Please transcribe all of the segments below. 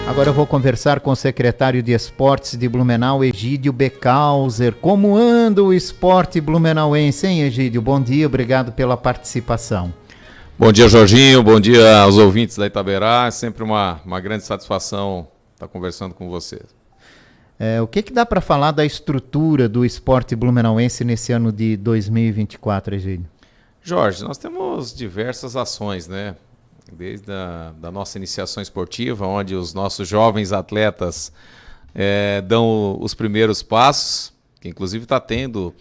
Agora eu vou conversar com o secretário de Esportes de Blumenau, Egídio Becauser. Como anda o esporte blumenauense, hein, Egídio? Bom dia, obrigado pela participação. Bom dia, Jorginho. Bom dia aos ouvintes da Itaberá. É sempre uma grande satisfação estar conversando com você. O que dá para falar da estrutura do esporte blumenauense nesse ano de 2024, Egídio? Jorge, nós temos diversas ações, né? Desde da nossa iniciação esportiva, onde os nossos jovens atletas dão os primeiros passos, que inclusive está tendo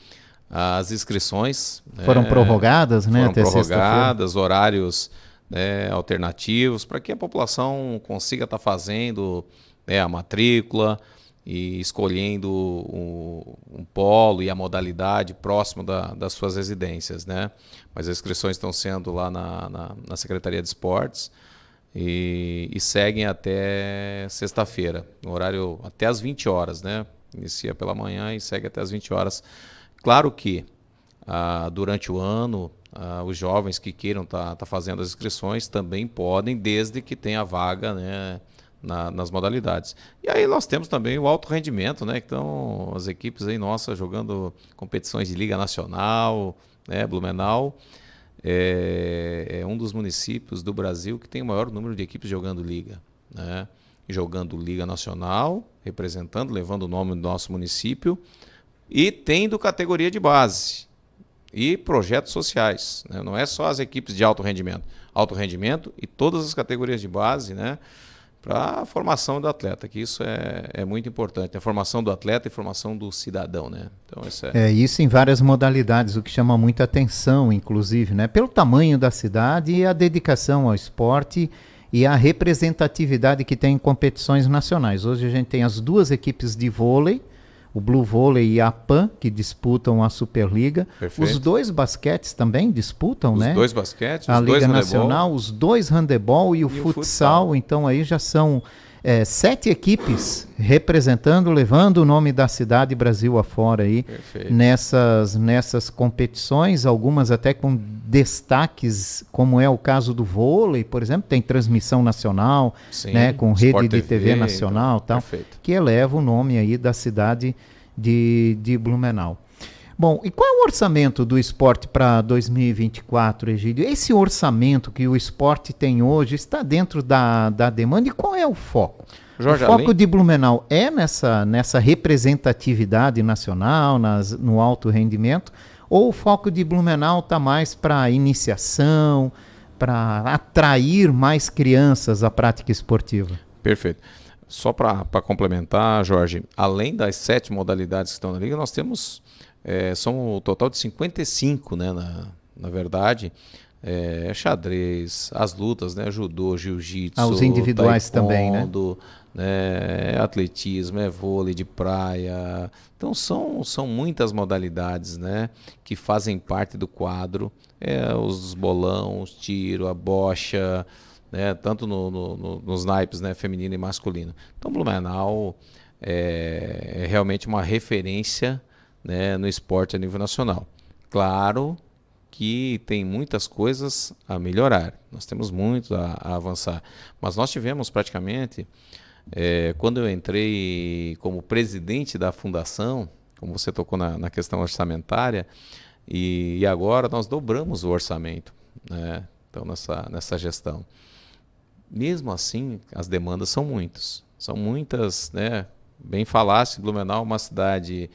as inscrições. Foram prorrogadas, né? Foram até prorrogadas, horários alternativos, para que a população consiga estar fazendo a matrícula e escolhendo um polo e a modalidade próximo das suas residências, né? Mas as inscrições estão sendo lá na Secretaria de Esportes e seguem até sexta-feira, no horário até às 20 horas, né? Inicia pela manhã e segue até às 20 horas. Claro que durante o ano, os jovens que queiram tá fazendo as inscrições também podem, desde que tenha vaga, né? Nas modalidades. E aí nós temos também o alto rendimento, né? Que estão as equipes aí nossas jogando competições de Liga Nacional, né? Blumenau é um dos municípios do Brasil que tem o maior número de equipes jogando Liga, né? Jogando Liga Nacional, representando, levando o nome do nosso município e tendo categoria de base e projetos sociais, né? Não é só as equipes de alto rendimento e todas as categorias de base, né? Para a formação do atleta, que isso é muito importante, a formação do atleta e a formação do cidadão, né? Então, isso em várias modalidades, o que chama muita atenção, inclusive, né? Pelo tamanho da cidade e a dedicação ao esporte e a representatividade que tem em competições nacionais. Hoje a gente tem as duas equipes de vôlei, o Blue Vôlei e a PAN, que disputam a Superliga. Perfeito. Os dois basquetes também disputam, né? Os dois basquetes, a os dois Liga handebol, Nacional, os dois handebol e o futsal. Então aí já são 7 equipes representando, levando o nome da cidade Brasil afora aí nessas competições, algumas até com destaques, como é o caso do vôlei, por exemplo, tem transmissão nacional, sim, né, com rede de TV então, nacional, tal, que eleva o nome aí da cidade de Blumenau. Bom, e qual é o orçamento do esporte para 2024, Egídio? Esse orçamento que o esporte tem hoje está dentro da demanda, e qual é o foco? Jorge, o foco de Blumenau é nessa representatividade nacional, no alto rendimento, ou o foco de Blumenau está mais para iniciação, para atrair mais crianças à prática esportiva? Perfeito. Só para complementar, Jorge, além das 7 modalidades que estão na Liga, nós temos... são um total de 55, né, na verdade, xadrez, as lutas, né, judô, jiu-jitsu, os individuais taekwondo, também, né? Atletismo, vôlei de praia. Então são muitas modalidades, né, que fazem parte do quadro, os bolão, os tiro, a bocha, né, tanto nos naipes, né, feminino e masculino. Então Blumenau é realmente uma referência, né, no esporte a nível nacional. Claro que tem muitas coisas a melhorar, nós temos muito a avançar, mas nós tivemos praticamente, quando eu entrei como presidente da fundação, como você tocou na questão orçamentária, e agora nós dobramos o orçamento, né, então nessa gestão. Mesmo assim, as demandas são muitas, né? Bem falasse, Blumenau é uma cidade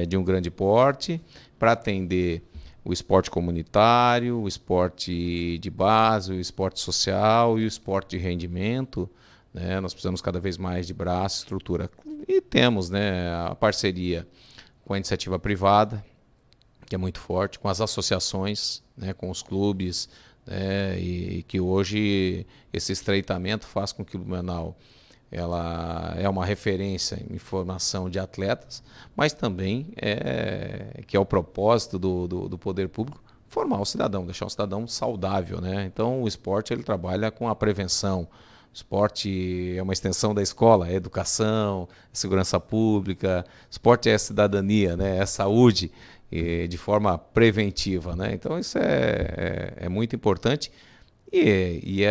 de um grande porte, para atender o esporte comunitário, o esporte de base, o esporte social e o esporte de rendimento, né? Nós precisamos cada vez mais de braço, estrutura. E temos, né, a parceria com a iniciativa privada, que é muito forte, com as associações, né, com os clubes, né, e que hoje esse estreitamento faz com que o Blumenau ela é uma referência em formação de atletas, mas também que é o propósito do poder público, formar o cidadão, deixar o cidadão saudável, né? Então o esporte ele trabalha com a prevenção. O esporte é uma extensão da escola, é educação, é segurança pública, esporte é cidadania, né? É saúde de forma preventiva, né? Então isso é muito importante. E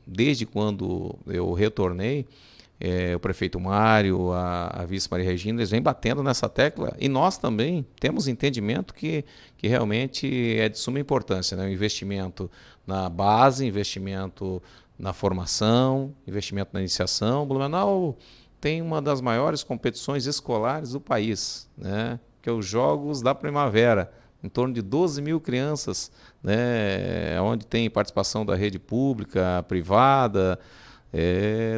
desde quando eu retornei, o prefeito Mário, a vice Maria Regina, eles vêm batendo nessa tecla, e nós também temos entendimento que realmente é de suma importância, né? O investimento na base, investimento na formação, investimento na iniciação. Blumenau tem uma das maiores competições escolares do país, né? Que é os Jogos da Primavera, em torno de 12 mil crianças, né? Onde tem participação da rede pública, privada,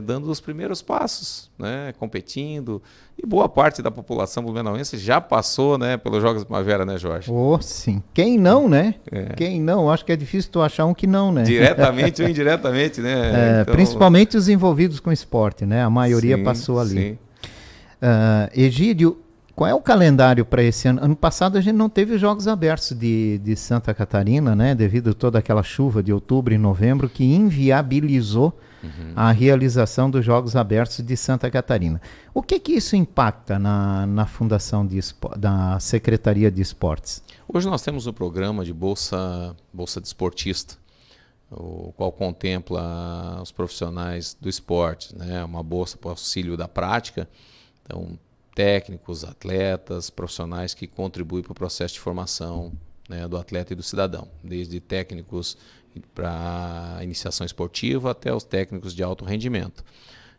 dando os primeiros passos, né? Competindo. E boa parte da população blumenauense já passou, né, pelos Jogos da Primavera, né, Jorge? Oh, sim. Quem não, né? Quem não? Acho que é difícil tu achar um que não, né? Diretamente ou indiretamente, né? Então... Principalmente os envolvidos com esporte, né? A maioria passou ali. Sim. Egídio, qual é o calendário para esse ano? Ano passado a gente não teve os Jogos Abertos de Santa Catarina, né? Devido a toda aquela chuva de outubro e novembro que inviabilizou a realização dos Jogos Abertos de Santa Catarina. O que isso impacta na fundação da Secretaria de Esportes? Hoje nós temos um programa de bolsa desportista, o qual contempla os profissionais do esporte, né? Uma bolsa para auxílio da prática, então técnicos, atletas, profissionais que contribuem para o processo de formação, né, do atleta e do cidadão, desde técnicos para iniciação esportiva até os técnicos de alto rendimento.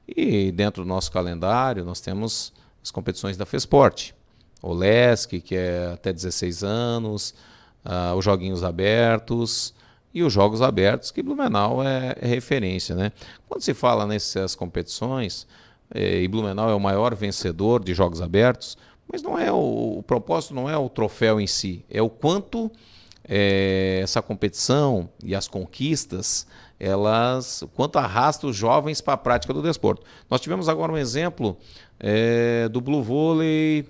E dentro do nosso calendário nós temos as competições da FESPORT, o LESC, que é até 16 anos, os Joguinhos Abertos e os Jogos Abertos, que Blumenau é referência, né? Quando se fala nessas competições, e Blumenau é o maior vencedor de Jogos Abertos, mas não é o propósito não é o troféu em si, é o quanto essa competição e as conquistas, o quanto arrasta os jovens para a prática do desporto. Nós tivemos agora um exemplo do Blue Vôlei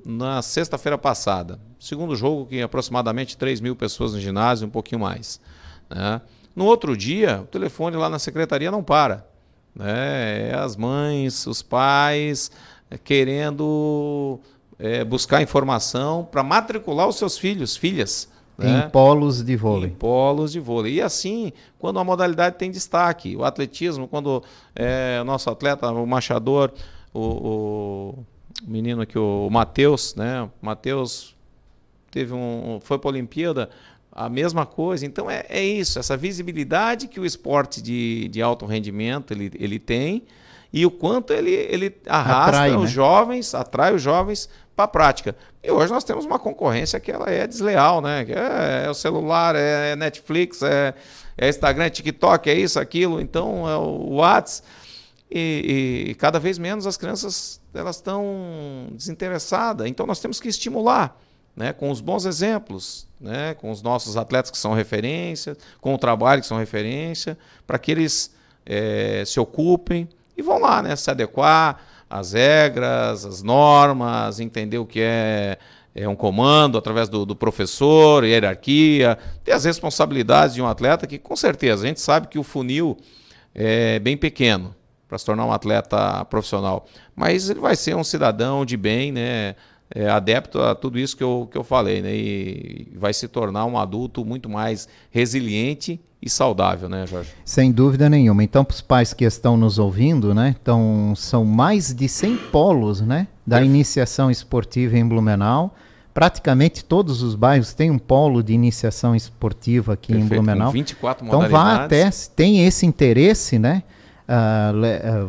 na sexta-feira passada. Segundo jogo, que aproximadamente 3 mil pessoas no ginásio, um pouquinho mais, né? No outro dia, o telefone lá na secretaria não para, né? As mães, os pais querendo buscar informação para matricular os seus filhos, filhas, né? Em polos de vôlei. Em polos de vôlei. E assim, quando a modalidade tem destaque, o atletismo, quando o nosso atleta, o machador, o menino aqui, o Matheus, né? O Matheus foi para a Olimpíada, a mesma coisa. Então é isso, essa visibilidade que o esporte de alto rendimento ele tem, e o quanto ele arrasta os jovens, atrai os jovens para a prática. E hoje nós temos uma concorrência que ela é desleal, né? Que é o celular, é Netflix, é Instagram, é TikTok, é isso, aquilo, então é o WhatsApp. E cada vez menos as crianças elas estão desinteressadas. Então nós temos que estimular, né, com os bons exemplos, né, com os nossos atletas que são referência, com o trabalho que são referência, para que eles se ocupem e vão lá, né, se adequar às regras, às normas, entender o que é um comando através do professor, hierarquia, ter as responsabilidades de um atleta que, com certeza, a gente sabe que o funil é bem pequeno para se tornar um atleta profissional, mas ele vai ser um cidadão de bem, né, adepto a tudo isso que eu falei, né, e vai se tornar um adulto muito mais resiliente e saudável, né, Jorge? Sem dúvida nenhuma. Então, para os pais que estão nos ouvindo, né, então, são mais de 100 polos, né, da iniciação esportiva em Blumenau. Praticamente todos os bairros têm um polo de iniciação esportiva aqui em Blumenau. Com 24 modalidades. Então, vá até, tem esse interesse, né,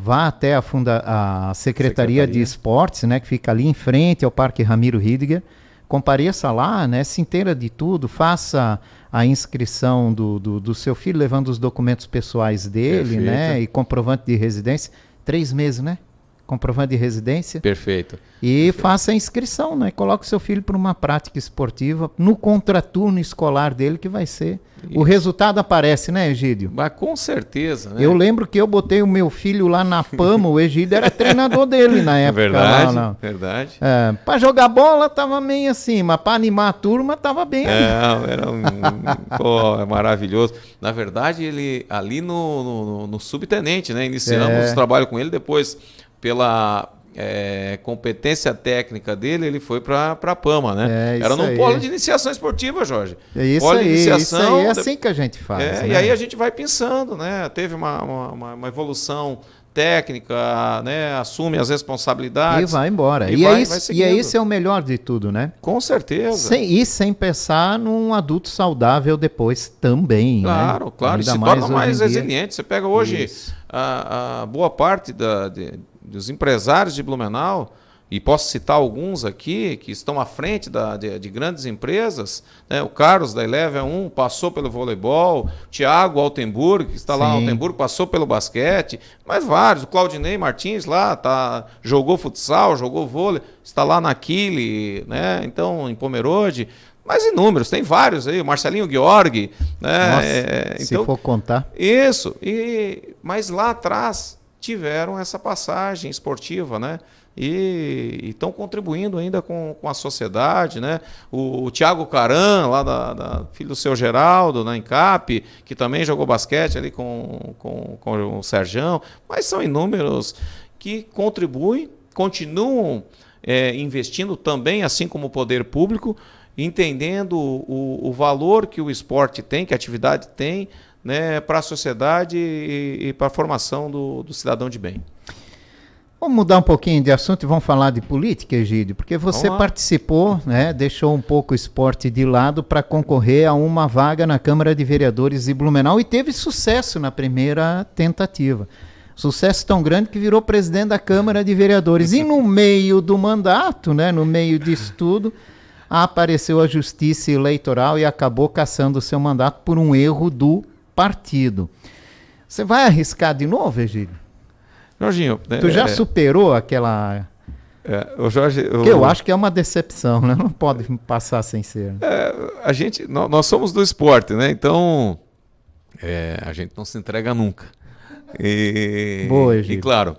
vá até a Secretaria de Esportes, né, que fica ali em frente ao Parque Ramiro Ridiger. Compareça lá, né, se inteira de tudo, faça a inscrição do seu filho, levando os documentos pessoais dele, né, e comprovante de residência. 3 meses, né? Comprovante de residência. Perfeito. E faça a inscrição, né? Coloque o seu filho para uma prática esportiva no contraturno escolar dele, que vai ser. Isso. O resultado aparece, né, Egídio? Mas com certeza, né? Eu lembro que eu botei o meu filho lá na PAMA, o Egídio era treinador dele na época. Verdade, lá, verdade. Para jogar bola tava meio assim, mas para animar a turma tava bem. Era é maravilhoso. Na verdade, ele ali no subtenente, né? Iniciamos o trabalho com ele, depois competência técnica dele, ele foi para a PAMA, né? Era num polo de iniciação esportiva, Jorge. É isso polo aí, de iniciação, é assim que a gente faz. Né? E aí a gente vai pensando, né? Teve uma evolução técnica, né? Assume as responsabilidades. E vai embora. E esse é o melhor de tudo, né? Com certeza. Sem pensar num adulto saudável depois também. Claro, né? Claro. E se torna mais resiliente. Você pega hoje a boa parte dos empresários de Blumenau, e posso citar alguns aqui que estão à frente de grandes empresas, né? O Carlos da Eleve é passou pelo voleibol, o Thiago Altenburg, que está lá em Altenburg, passou pelo basquete, mas vários, o Claudinei Martins lá, jogou futsal, jogou vôlei, está lá na Aquile, né? Então, em Pomerode, mas inúmeros, tem vários aí, o Marcelinho Gheorghi, né? Nossa, se for contar. Isso, mas lá atrás tiveram essa passagem esportiva, né? E estão contribuindo ainda com a sociedade, né? O Thiago Caran, lá filho do seu Geraldo, na Encap, que também jogou basquete ali com o Serjão, mas são inúmeros que contribuem, continuam investindo também, assim como o poder público, entendendo o valor que o esporte tem, que a atividade tem, né, para a sociedade e para a formação do cidadão de bem. Vamos mudar um pouquinho de assunto e vamos falar de política, Egídio, porque você participou, né, deixou um pouco o esporte de lado para concorrer a uma vaga na Câmara de Vereadores de Blumenau e teve sucesso na primeira tentativa. Sucesso tão grande que virou presidente da Câmara de Vereadores. E no meio do mandato, né, no meio disso tudo, apareceu a Justiça Eleitoral e acabou cassando o seu mandato por um erro do partido. Você vai arriscar de novo, Egídio? Jorginho, tu já superou aquela... o Jorge, eu acho que é uma decepção, né? Não pode passar sem ser. Nós somos do esporte, né? Então, a gente não se entrega nunca. Boa, Egídio. E claro,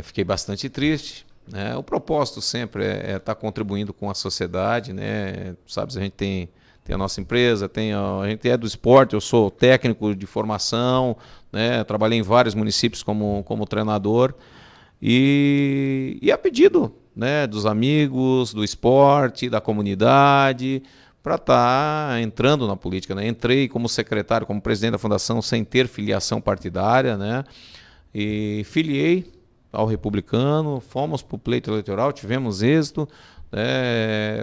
fiquei bastante triste. Né? O propósito sempre é estar contribuindo com a sociedade, né? Sabes, a gente tem a nossa empresa, a gente é do esporte, eu sou técnico de formação, né? Trabalhei em vários municípios como treinador e a pedido, né, dos amigos, do esporte, da comunidade, para estar entrando na política. Né? Entrei como secretário, como presidente da fundação, sem ter filiação partidária, né? E filiei ao Republicano, fomos para o pleito eleitoral, tivemos êxito,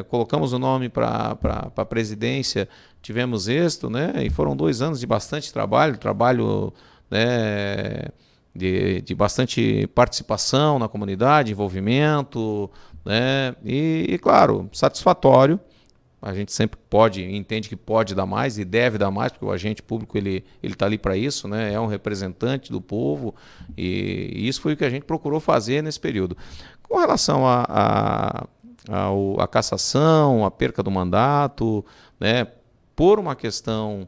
colocamos o nome para a presidência, tivemos êxito, né? E foram 2 anos de bastante trabalho, né, de bastante participação na comunidade, envolvimento, né? E claro, satisfatório. A gente sempre entende que pode dar mais e deve dar mais, porque o agente público ele está ali para isso, né? É um representante do povo e isso foi o que a gente procurou fazer nesse período. Com relação a cassação, a perca do mandato, né? Por uma questão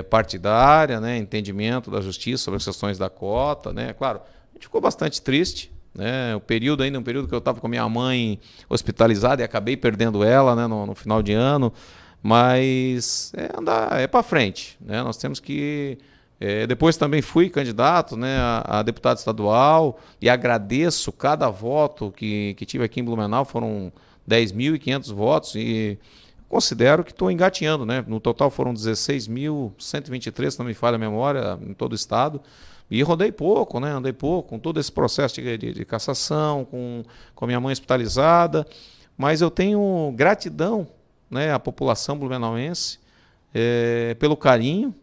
partidária, né? Entendimento da justiça sobre as questões da cota, né? Claro, a gente ficou bastante triste. Um período que eu estava com a minha mãe hospitalizada e acabei perdendo ela, né, no final de ano, mas andar para frente, né? Nós temos que depois também fui candidato, né, a deputado estadual e agradeço cada voto que tive aqui em Blumenau, foram 10.500 votos e considero que estou engatinhando, né? No total foram 16.123, se não me falha a memória, em todo o estado. E rodei pouco, né? Andei pouco, com todo esse processo de cassação, com a minha mãe hospitalizada, mas eu tenho gratidão, né, à população blumenauense pelo carinho,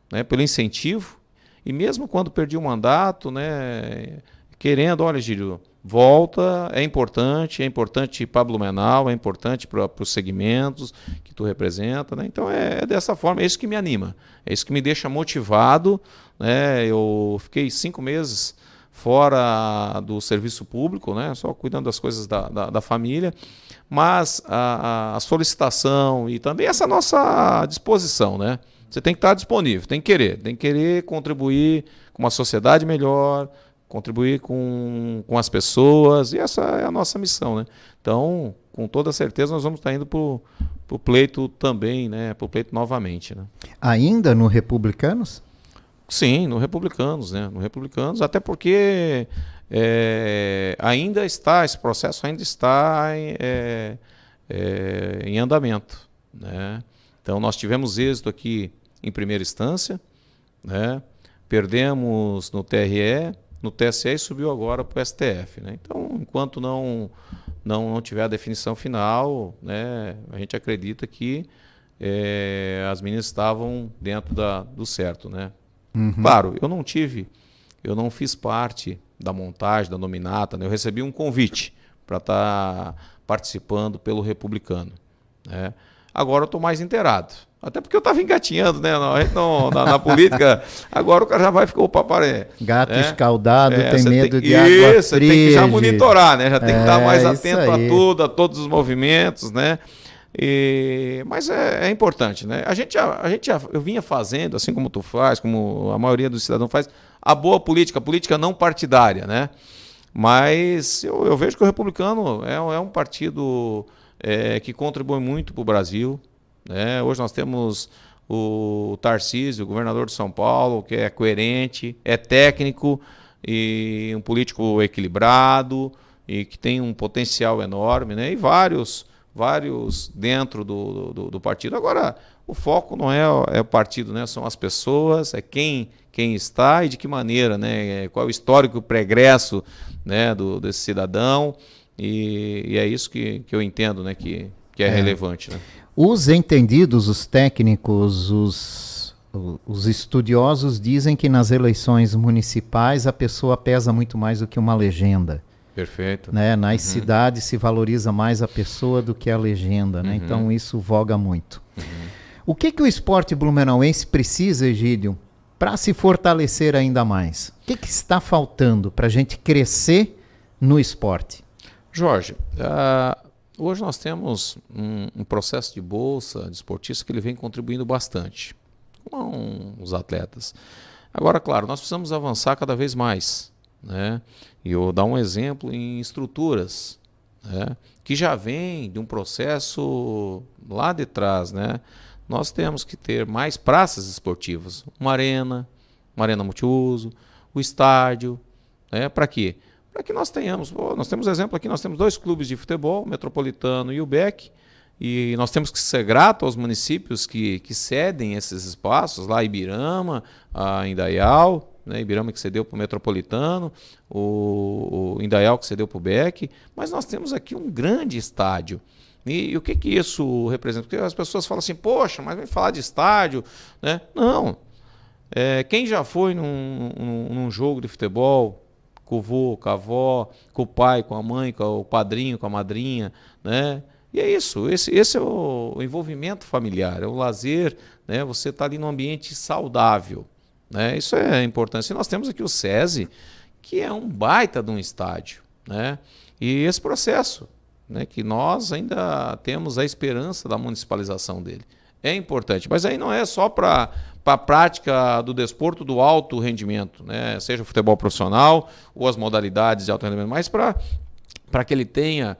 né, pelo incentivo, e mesmo quando perdi o mandato, né, querendo, olha, Gílio, volta, é importante para Blumenau, é importante para os segmentos que tu representa, né? Então é dessa forma, é isso que me anima, é isso que me deixa motivado, né? Eu fiquei 5 meses fora do serviço público, né? Só cuidando das coisas da família, mas a solicitação e também essa nossa disposição, né? Você tem que estar disponível, tem que querer contribuir com uma sociedade melhor, contribuir com as pessoas, e essa é a nossa missão, né? Então, com toda certeza, nós vamos estar indo para o pleito também, né? Para o pleito novamente, né? Ainda no Republicanos? Sim, no Republicanos, né? No Republicanos, até porque esse processo ainda está em andamento, né? Então, nós tivemos êxito aqui em primeira instância, né? Perdemos no TRE, no TSE e subiu agora para o STF, né? Então, enquanto não tiver a definição final, né, a gente acredita que as meninas estavam dentro do certo, né? Uhum. Claro, eu não fiz parte da montagem, da nominata, né? Eu recebi um convite para estar participando pelo Republicano, né? Agora eu estou mais inteirado. Até porque eu estava engatinhando, né? Na política. Agora o cara já vai ficar, opa, paré. Gato escaldado, tem medo de água fria. Isso, tem que já monitorar, né? Já tem que estar mais atento a tudo, a todos os movimentos, né? Mas é importante, né? Eu vinha fazendo, assim como tu faz, como a maioria dos cidadãos faz, a boa política, a política não partidária, né? Mas eu vejo que o Republicano é um partido que contribui muito para o Brasil, né? Hoje nós temos o Tarcísio, o governador de São Paulo, que é coerente, é técnico e um político equilibrado e que tem um potencial enorme, né? E vários dentro do partido. Agora, o foco não é o partido, né? São as pessoas, é quem está e de que maneira, né? Qual é o histórico, o pregresso, né, desse cidadão. E é isso que eu entendo, né, que é relevante, né? Os entendidos, os técnicos, os estudiosos dizem que nas eleições municipais a pessoa pesa muito mais do que uma legenda. Perfeito. Né? Nas cidades se valoriza mais a pessoa do que a legenda, né? Então isso voga muito. O que o esporte blumenauense precisa, Egídio, para se fortalecer ainda mais? O que está faltando para a gente crescer no esporte? Jorge, hoje nós temos um processo de bolsa de esportistas que ele vem contribuindo bastante com os atletas. Agora, claro, nós precisamos avançar cada vez mais, né? E eu vou dar um exemplo em estruturas, né, que já vem de um processo lá de trás, né? Nós temos que ter mais praças esportivas, uma arena multiuso, o estádio, né? Para quê? Para que nós temos exemplo aqui, nós temos 2 clubes de futebol, o Metropolitano e o BEC, e nós temos que ser gratos aos municípios que cedem esses espaços, lá Ibirama, a Indaial, né? Ibirama que cedeu para o Metropolitano, o Indaial que cedeu para o BEC, mas nós temos aqui um grande estádio. E o que isso representa? Porque as pessoas falam assim, poxa, mas vai falar de estádio, né? Não. Quem já foi num jogo de futebol com o vô, com a avó, com o pai, com a mãe, com o padrinho, com a madrinha, né? E é isso, esse é o envolvimento familiar, é o lazer, né? Você está ali num ambiente saudável, né? Isso é importante. E nós temos aqui o SESI, que é um baita de um estádio, né? E esse processo, né, que nós ainda temos a esperança da municipalização dele. É importante, mas aí não é só para a prática do desporto do alto rendimento, né? Seja o futebol profissional ou as modalidades de alto rendimento, mas para que ele tenha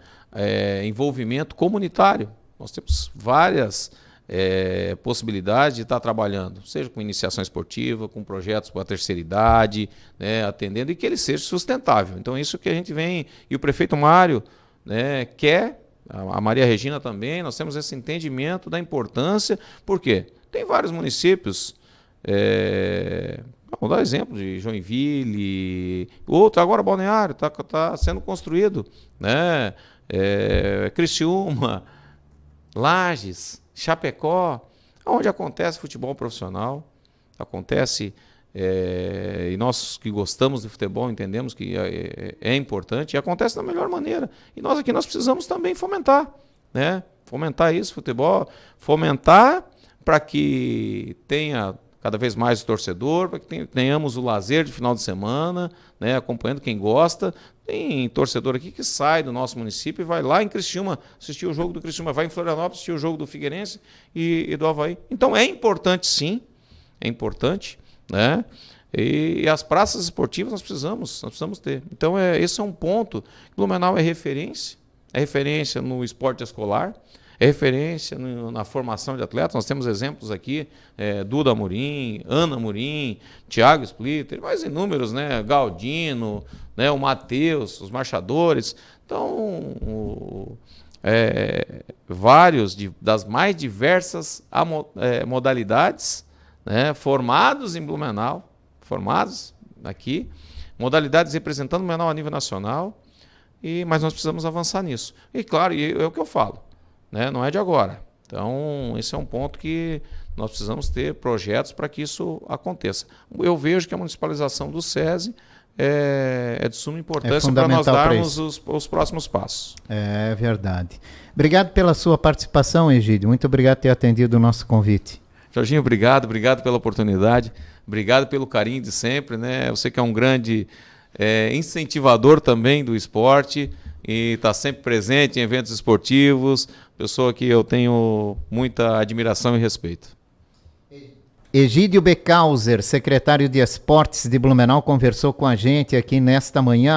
envolvimento comunitário. Nós temos várias possibilidades de estar trabalhando, seja com iniciação esportiva, com projetos para a terceira idade, né, atendendo, e que ele seja sustentável. Então, isso que a gente vem, e o prefeito Mário, né, quer, a Maria Regina também, nós temos esse entendimento da importância, porque tem vários municípios, vou dar exemplo de Joinville, outro, agora Balneário, está sendo construído, né, Criciúma, Lages, Chapecó, onde acontece futebol profissional, acontece, e nós que gostamos de futebol entendemos que é importante e acontece da melhor maneira. E nós aqui precisamos também fomentar, né? Fomentar isso, futebol, fomentar para que tenha cada vez mais o torcedor, para que tenhamos o lazer de final de semana, né, acompanhando quem gosta. Tem torcedor aqui que sai do nosso município e vai lá em Criciúma assistir o jogo do Criciúma, vai em Florianópolis assistir o jogo do Figueirense e do Avaí. Então é importante, sim, é importante, né? E as praças esportivas nós precisamos ter. Então esse é um ponto. Blumenau é referência no esporte escolar, é referência na formação de atletas. Nós temos exemplos aqui, Duda Amorim, Ana Amorim, Thiago Splitter, mais inúmeros, né? Galdino, né? O Matheus, os marchadores. Então, vários das mais diversas modalidades, né? Formados em Blumenau, formados aqui, modalidades representando Blumenau a nível nacional, mas nós precisamos avançar nisso. E claro, é o que eu falo, né? Não é de agora. Então, esse é um ponto que nós precisamos ter projetos para que isso aconteça. Eu vejo que a municipalização do SESI é de suma importância para nós darmos os próximos passos. É verdade. Obrigado pela sua participação, Egídio. Muito obrigado por ter atendido o nosso convite. Jorginho, obrigado pela oportunidade, obrigado pelo carinho de sempre, né? Você que é um grande incentivador também do esporte e está sempre presente em eventos esportivos, pessoa que eu tenho muita admiração e respeito. Egídio Becauser, secretário de Esportes de Blumenau, conversou com a gente aqui nesta manhã.